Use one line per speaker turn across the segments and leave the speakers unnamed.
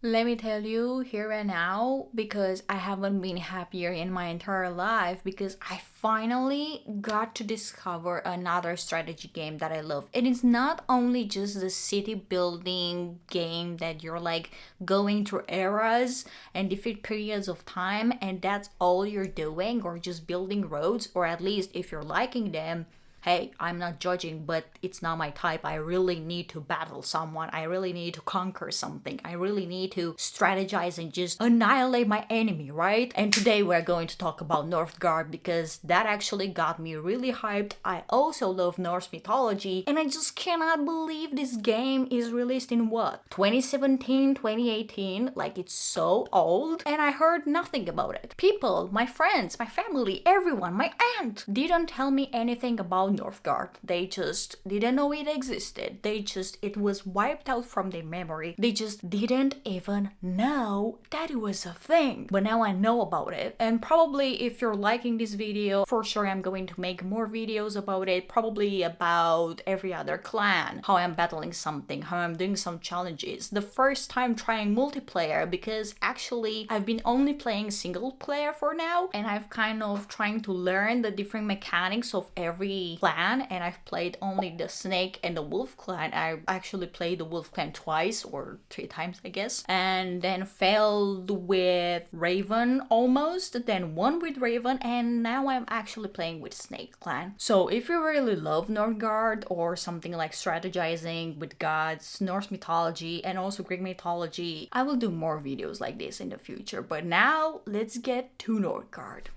Let me tell you here and now, because I haven't been happier in my entire life, because I finally got to discover another strategy game that I love. And it's not only just the city building game that you're like going through eras and different periods of time, and that's all you're doing, or just building roads, or at least if you're liking them. Hey, I'm not judging, but it's not my type. I really need to battle someone. I really need to conquer something. I really need to strategize and just annihilate my enemy, right? And today we're going to talk about Northgard because that actually got me really hyped. I also love Norse mythology, and I just cannot believe this game is released in what? 2017, 2018? Like, it's so old, and I heard nothing about it. People, my friends, my family, everyone, my aunt didn't tell me anything about Northgard. They just didn't know it existed. It was wiped out from their memory. They just didn't even know that it was a thing. But now I know about it. And probably if you're liking this video, for sure I'm going to make more videos about it. Probably about every other clan, how I'm battling something, how I'm doing some challenges. The first time trying multiplayer, because actually I've been only playing single player for now. And I've kind of trying to learn the different mechanics of every clan, and I've played only the Snake and the Wolf clan. I actually played the Wolf clan twice or 3 times, I guess, and then failed with Raven almost, then won with Raven, and now I'm actually playing with Snake clan. So if you really love Northgard or something like strategizing with gods, Norse mythology, and also Greek mythology, I will do more videos like this in the future. But now let's get to Northgard.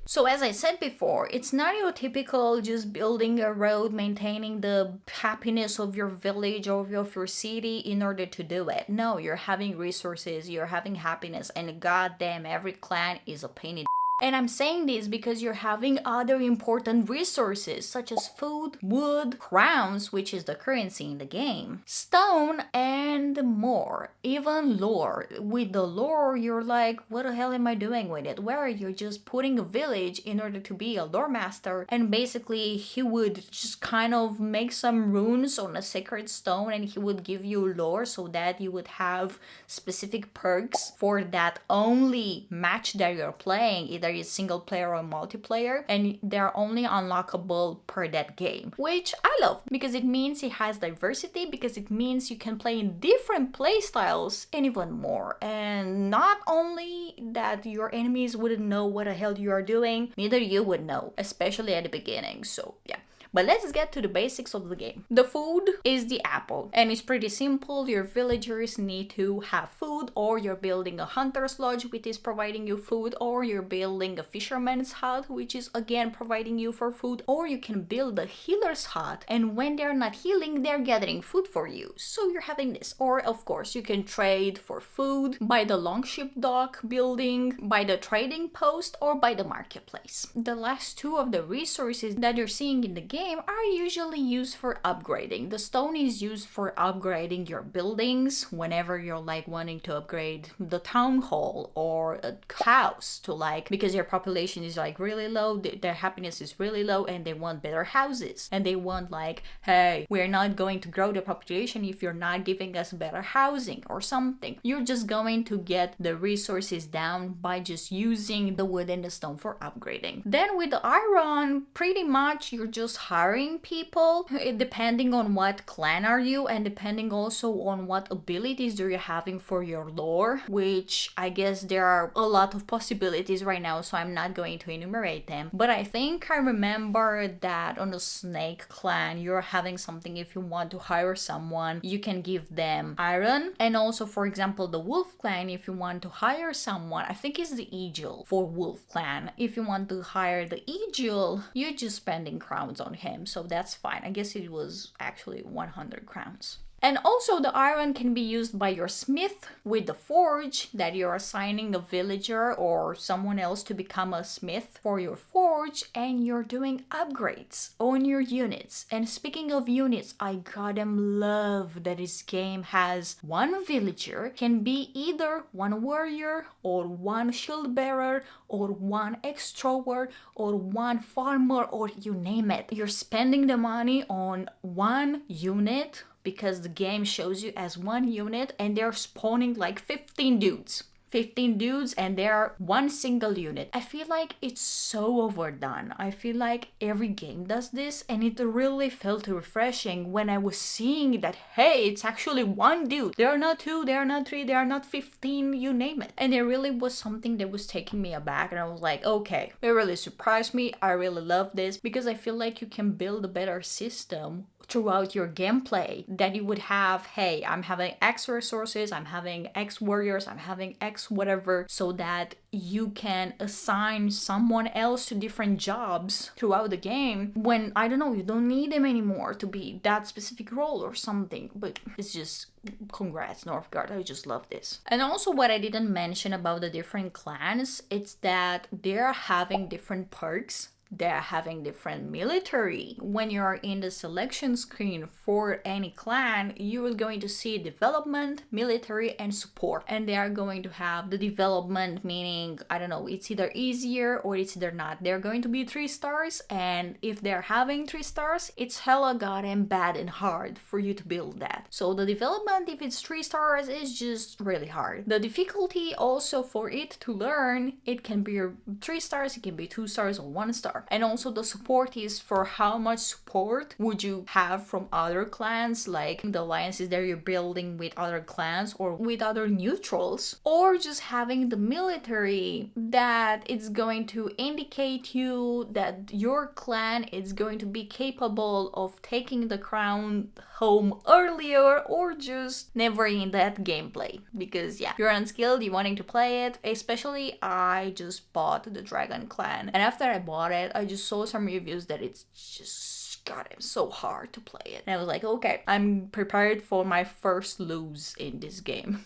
So as I said before, it's not your typical just building a road, maintaining the happiness of your village or of your city in order to do it. No, you're having resources, you're having happiness, and goddamn, every clan is a pain in the. And I'm saying this because you're having other important resources such as food, wood, crowns, which is the currency in the game, stone, and more. Even lore. With the lore, you're like, what the hell am I doing with it? Where you're just putting a village in order to be a lore master, and basically he would just kind of make some runes on a sacred stone and he would give you lore so that you would have specific perks for that only match that you're playing, either it's single player or multiplayer, and they're only unlockable per that game, which I love because it means it has diversity, because it means you can play in different play styles and even more. And not only that your enemies wouldn't know what the hell you are doing, neither you would know, especially at the beginning. So yeah. But let's get to the basics of the game. The food is the apple, and it's pretty simple. Your villagers need to have food, or you're building a hunter's lodge, which is providing you food, or you're building a fisherman's hut, which is again providing you for food, or you can build a healer's hut, and when they're not healing, they're gathering food for you. So you're having this. Or of course, you can trade for food by the longship dock building, by the trading post, or by the marketplace. The last two of the resources that you're seeing in the game are usually used for upgrading. The stone is used for upgrading your buildings whenever you're like wanting to upgrade the town hall or a house to like, because your population is like really low, their happiness is really low, and they want better houses, and they want like, hey, we're not going to grow the population if you're not giving us better housing or something. You're just going to get the resources down by just using the wood and the stone for upgrading. Then with the iron, pretty much you're just hiring people, depending on what clan are you, and depending also on what abilities you're having for your lore, which I guess there are a lot of possibilities right now, so I'm not going to enumerate them. But I think I remember that on the Snake clan, you're having something, if you want to hire someone, you can give them iron. And also, for example, the Wolf clan, if you want to hire someone, I think it's the Eagle for Wolf clan. If you want to hire the Eagle, you're just spending crowns on him, so that's fine. I guess it was actually 100 crowns. And also the iron can be used by your smith with the forge, that you're assigning a villager or someone else to become a smith for your forge, and you're doing upgrades on your units. And speaking of units, I goddamn love that this game has one villager can be either one warrior or one shield bearer or one extrovert or one farmer, or you name it. You're spending the money on one unit because the game shows you as one unit and they're spawning like 15 dudes. 15 dudes and they're one single unit. I feel like it's so overdone. I feel like every game does this, and it really felt refreshing when I was seeing that, hey, it's actually one dude. They are not two, they are not three, they are not 15, you name it. And it really was something that was taking me aback, and I was like, okay, it really surprised me. I really love this because I feel like you can build a better system throughout your gameplay that you would have, hey, I'm having X resources, I'm having X warriors, I'm having X whatever, so that you can assign someone else to different jobs throughout the game when, I don't know, you don't need them anymore to be that specific role or something. But it's just, congrats Northgard, I just love this. And also what I didn't mention about the different clans, it's that they're having different perks. They're having different military. When you're in the selection screen for any clan, you are going to see development, military, and support. And they are going to have the development, meaning, I don't know, it's either easier or it's either not. They're going to be 3 stars, and if they're having 3 stars, it's hella goddamn bad and hard for you to build that. So the development, if it's 3 stars, is just really hard. The difficulty also for it to learn, it can be 3 stars, it can be 2 stars or 1 star. And also the support is for how much support would you have from other clans, like the alliances that you're building with other clans or with other neutrals, or just having the military that it's going to indicate you that your clan is going to be capable of taking the crown home earlier or just never in that gameplay. Because yeah, you're unskilled, you're wanting to play it. Especially I just bought the Dragon Clan, and after I bought it, I just saw some reviews that it's just, God, it's so hard to play it. And I was like, okay, I'm prepared for my first lose in this game.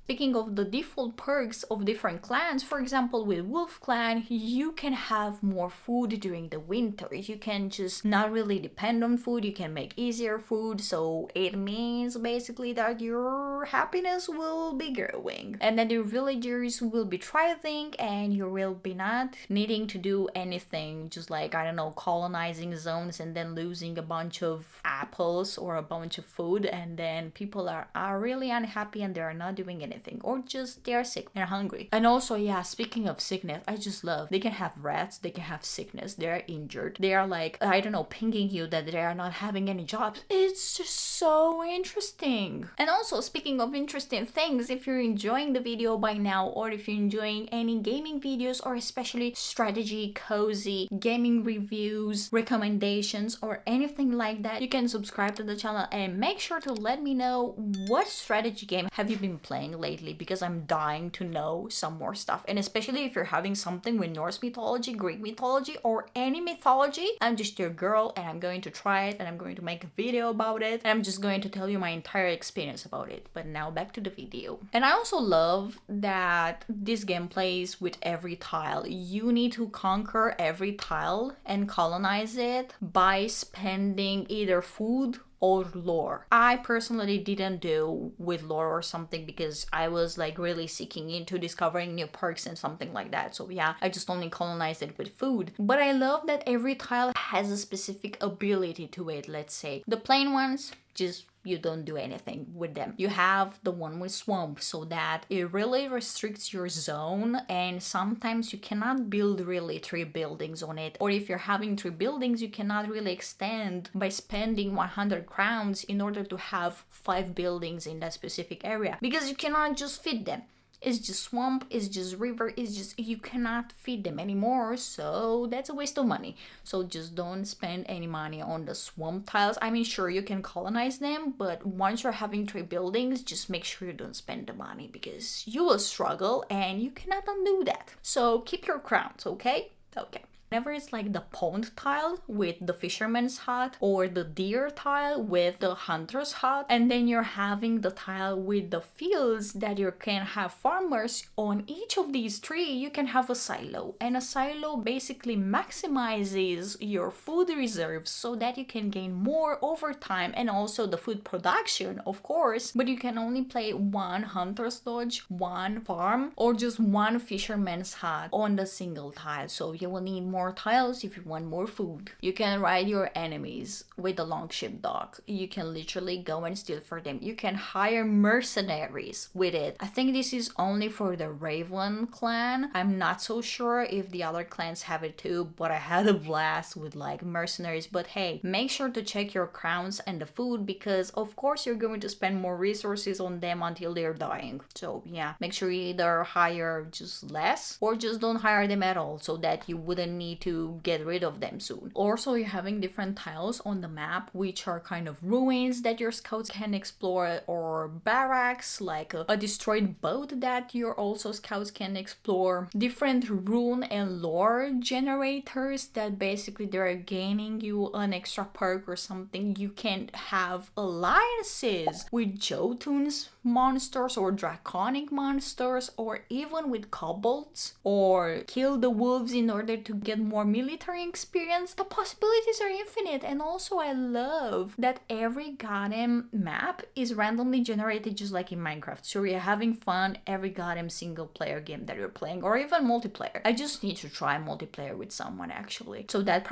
Speaking of the default perks of different clans, for example, with Wolf Clan, you can have more food during the winter. You can just not really depend on food, you can make easier food, so it means basically that your happiness will be growing. And then your villagers will be thriving and you will be not needing to do anything, just like, I don't know, colonizing zones and then losing a bunch of apples or a bunch of food, and then people are really unhappy and they are not doing anything. Or just they're sick, they're hungry. And also, yeah, speaking of sickness, I just love, they can have rats, they can have sickness, they're injured, they are like, I don't know, pinging you that they are not having any jobs. It's just so interesting. And also, speaking of interesting things, if you're enjoying the video by now, or if you're enjoying any gaming videos, or especially strategy, cozy, gaming reviews, recommendations, or anything like that, you can subscribe to the channel and make sure to let me know what strategy game have you been playing lately, because I'm dying to know some more stuff. And especially if you're having something with Norse mythology, Greek mythology, or any mythology, I'm just your girl and I'm going to try it and I'm going to make a video about it and I'm just going to tell you my entire experience about it. But now back to the video. And I also love that this game plays with every tile. You need to conquer every tile and colonize it by spending either food or lore. I personally didn't do with lore or something because I was like really seeking into discovering new perks and something like that. So yeah, I just only colonized it with food. But I love that every tile has a specific ability to it, let's say. The plain ones, just you don't do anything with them. You have the one with swamp, so that it really restricts your zone, and sometimes you cannot build really 3 buildings on it. Or if you're having 3 buildings, you cannot really extend by spending 100 crowns in order to have 5 buildings in that specific area, because you cannot just feed them. It's just swamp, it's just river, it's just, you cannot feed them anymore, so that's a waste of money. So just don't spend any money on the swamp tiles. I mean, sure, you can colonize them, but once you're having 3 buildings, just make sure you don't spend the money because you will struggle and you cannot undo that. So keep your crowns, okay? Okay. Whenever it's like the pond tile with the fisherman's hut, or the deer tile with the hunter's hut, and then you're having the tile with the fields that you can have farmers, on each of these 3 you can have a silo, and a silo basically maximizes your food reserves so that you can gain more over time, and also the food production, of course. But you can only play 1 hunter's lodge, 1 farm, or just 1 fisherman's hut on the single tile, so you will need more more tiles if you want more food. You can ride your enemies with the longship dock. You can literally go and steal for them. You can hire mercenaries with it. I think this is only for the Raven clan. I'm not so sure if the other clans have it too, but I had a blast with like mercenaries. But hey, make sure to check your crowns and the food, because of course you're going to spend more resources on them until they're dying. So yeah, make sure you either hire just less or just don't hire them at all, so that you wouldn't need to get rid of them soon. Also, you're having different tiles on the map, which are kind of ruins that your scouts can explore, or barracks, like a destroyed boat that your also scouts can explore. Different rune and lore generators that basically they're gaining you an extra perk or something. You can have alliances with Jotun's monsters or draconic monsters, or even with kobolds, or kill the wolves in order to get more military experience. The possibilities are infinite. And also I love that every goddamn map is randomly generated, just like in Minecraft. So you're having fun every goddamn single player game that you're playing, or even multiplayer. I just need to try multiplayer with someone actually. So that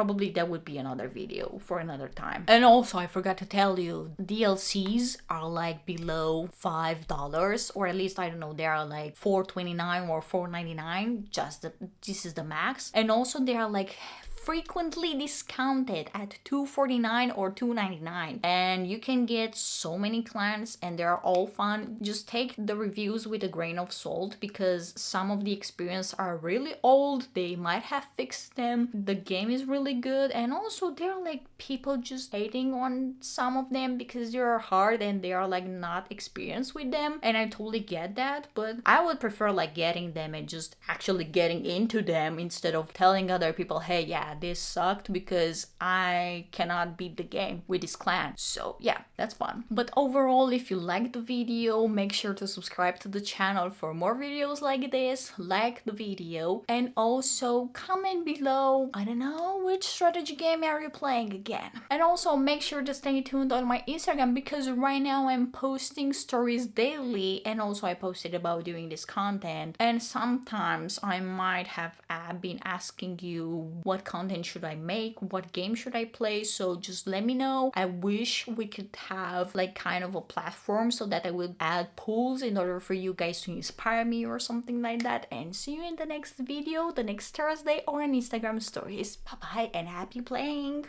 would be another video for another time. And also I forgot to tell you, DLCs are like below $5, or at least I don't know, they are like $4.29 or $4.99. This is the max. And also they are like frequently discounted at $2.49 or $2.99, and you can get so many clans and they're all fun. Just take the reviews with a grain of salt, because some of the experience are really old. They might have fixed them. The game is really good, and also there are like people just hating on some of them because they're hard and they are like not experienced with them, and I totally get that. But I would prefer like getting them and just actually getting into them, instead of telling other people, hey, yeah, this sucked because I cannot beat the game with this clan. So yeah, that's fun. But overall, if you liked the video, make sure to subscribe to the channel for more videos like this. Like the video, and also comment below, I don't know, which strategy game are you playing again? And also make sure to stay tuned on my Instagram, because right now I'm posting stories daily, and also I posted about doing this content, and sometimes I might have been asking you what content should I make, what game should I play. So just let me know. I wish we could have like kind of a platform so that I would add polls in order for you guys to inspire me or something like that. And see you in the next video, the next Thursday, or on Instagram stories. Bye bye and happy playing.